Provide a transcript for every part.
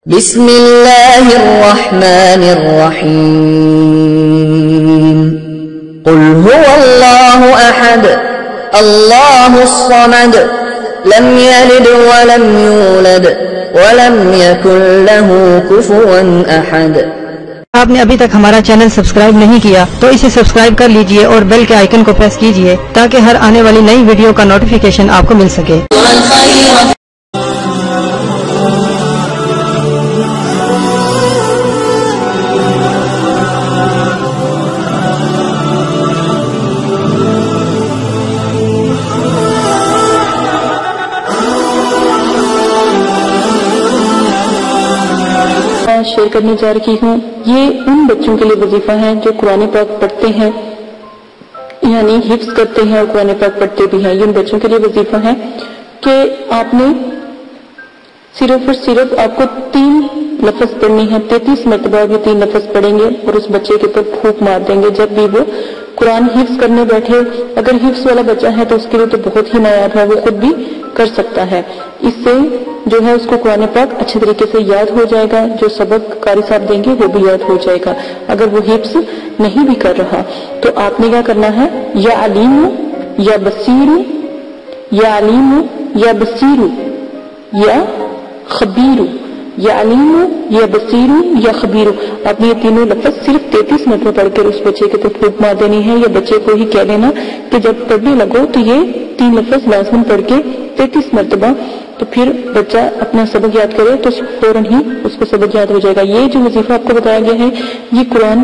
بسم اللہ الرحمن الرحیم قل هو اللہ احد اللہ الصمد لم یلد ولم یولد ولم یکن له کفوا احد۔ آپ نے ابھی تک ہمارا چینل سبسکرائب نہیں کیا تو اسے سبسکرائب کر لیجئے اور بیل کے آئیکن کو پریس کیجئے تاکہ ہر آنے والی نئی ویڈیو کا نوٹیفیکیشن آپ کو مل سکے۔ شیئر کرنے جا رہی ہوں، یہ ان بچوں کے لیے وظیفہ ہے جو قرآن پاک پڑھتے ہیں، یعنی حفظ کرتے ہیں اور قرآن پاک پڑھتے بھی ہیں۔ یہ ان بچوں کے لیے وظیفہ ہے کہ آپ نے صرف اور صرف آپ کو 3 لفظ پڑھنی ہے، 33 مرتبہ بھی 3 لفظ پڑھیں گے اور اس بچے کے اوپر پھونک مار دیں گے جب بھی وہ قرآن حفظ کرنے بیٹھے۔ اگر حفظ والا بچہ ہے تو اس کے لیے تو بہت ہی نایاب ہے، وہ خود بھی کر سکتا ہے۔ اس سے جو ہے اس کو قرآن پاک اچھے طریقے سے یاد ہو جائے گا، جو سبق قاری صاحب دیں گے وہ بھی یاد ہو جائے گا۔ اگر وہ حفظ نہیں بھی کر رہا تو آپ نے کیا کرنا ہے، یا علیم یا بصیر، یا علیم یا بصیر یا خبیر، یا علیم یا بصیر یا خبیر۔ آپ نے یہ تینوں لفظ صرف 33 مرتبہ پڑھ کر اس بچے کے تو پھونک مار دینی ہے، یا بچے کو ہی کہہ لینا کہ جب پڑھنے لگو تو یہ 3 لفظ لازم پڑھ کے 33 مرتبہ، تو پھر بچہ اپنا سبق یاد کرے تو فوراً ہی اس کو سبق یاد ہو جائے گا۔ یہ جو وظیفہ آپ کو بتایا گیا ہے یہ قرآن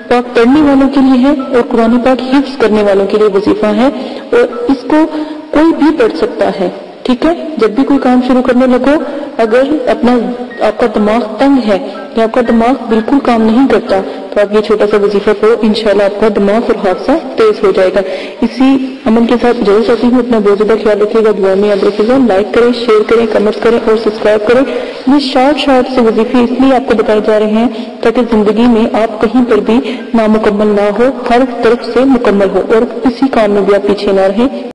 پاک پڑھنے والوں کے لیے ہے اور قرآن پاک حفظ کرنے والوں کے لیے وظیفہ ہے، اور اس کو کوئی بھی پڑھ سکتا ہے، ٹھیک ہے۔ جب بھی کوئی کام شروع کرنے لگو، اگر آپ کا دماغ تنگ ہے یا آپ کا دماغ بالکل کام نہیں کرتا تو آپ یہ چھوٹا سا وظیفہ پڑھو، انشاءاللہ آپ کا دماغ اور حافظہ تیز ہو جائے گا۔ اسی عمل کے ساتھ اجازت چاہتی ہوں، اپنا بہت زیادہ خیال رکھیے گا، دعا میں یاد رکھیے گا، لائک کریں، شیئر کریں، کمنٹ کریں اور سبسکرائب کریں۔ یہ شارٹ سے وظیفے اس لیے آپ کو بتائے جا رہے ہیں تاکہ زندگی میں آپ کہیں پر بھی نامکمل نہ ہو، ہر طرف سے مکمل ہو اور کسی کام میں بھی آپ پیچھے نہ رہیں۔